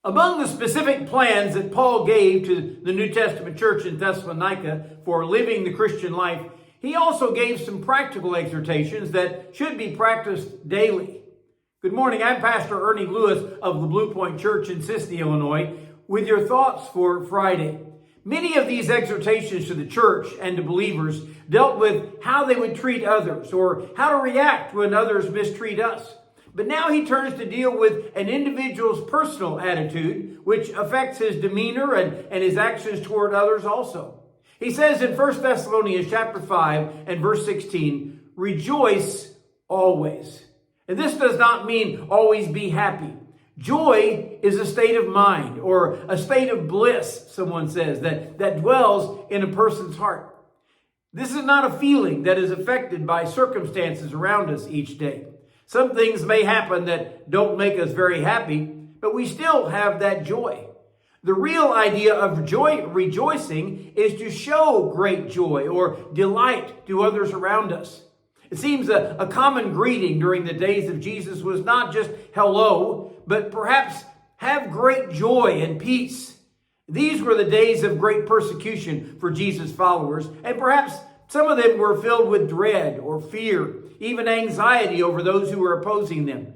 Among the specific plans that Paul gave to the New Testament church in Thessalonica for living the Christian life, he also gave some practical exhortations that should be practiced daily. Good morning, I'm Pastor Ernie Lewis of the Blue Point Church in Sisney, Illinois, with your thoughts for Friday. Many of these exhortations to the church and to believers dealt with how they would treat others or how to react when others mistreat us. But now he turns to deal with an individual's personal attitude, which affects his demeanor and his actions toward others also. He says in 1 Thessalonians chapter 5 and verse 16, rejoice always. And this does not mean always be happy. Joy is a state of mind or a state of bliss, someone says, that dwells in a person's heart. This is not a feeling that is affected by circumstances around us each day. Some things may happen that don't make us very happy, but we still have that joy. The real idea of rejoicing is to show great joy or delight to others around us. It seems a common greeting during the days of Jesus was not just hello, but perhaps have great joy and peace. These were the days of great persecution for Jesus' followers, and perhaps some of them were filled with dread or fear, even anxiety over those who were opposing them.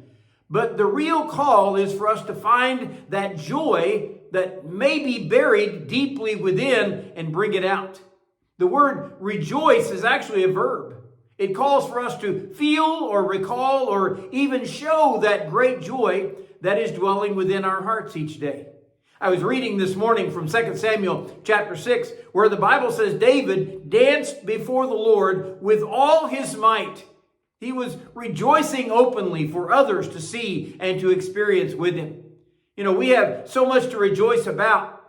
But the real call is for us to find that joy that may be buried deeply within and bring it out. The word rejoice is actually a verb. It calls for us to feel or recall or even show that great joy that is dwelling within our hearts each day. I was reading this morning from 2 Samuel chapter 6, where the Bible says David danced before the Lord with all his might. He was rejoicing openly for others to see and to experience with him. You know, we have so much to rejoice about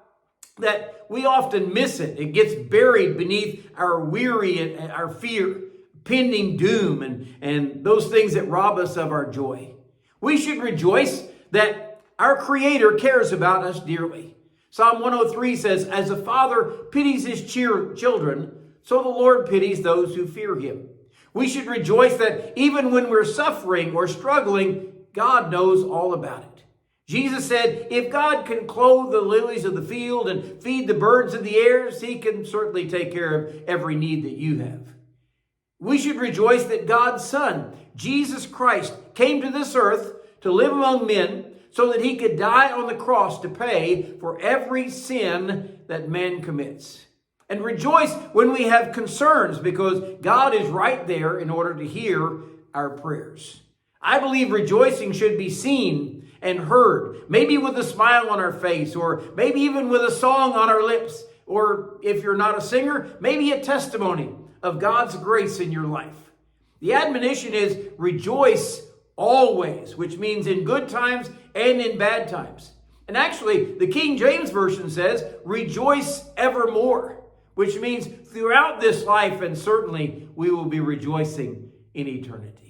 that we often miss it. It gets buried beneath our weary and our fear, pending doom, and those things that rob us of our joy. We should rejoice that our Creator cares about us dearly. Psalm 103 says, as a father pities his children, so the Lord pities those who fear him. We should rejoice that even when we're suffering or struggling, God knows all about it. Jesus said, if God can clothe the lilies of the field and feed the birds of the air, he can certainly take care of every need that you have. We should rejoice that God's Son, Jesus Christ, came to this earth to live among men so that he could die on the cross to pay for every sin that man commits. And rejoice when we have concerns because God is right there in order to hear our prayers. I believe rejoicing should be seen and heard, maybe with a smile on our face or maybe even with a song on our lips, or if you're not a singer, maybe a testimony of God's grace in your life. The admonition is rejoice always, which means in good times and in bad times. And actually, the King James Version says, rejoice evermore, which means throughout this life, and certainly we will be rejoicing in eternity.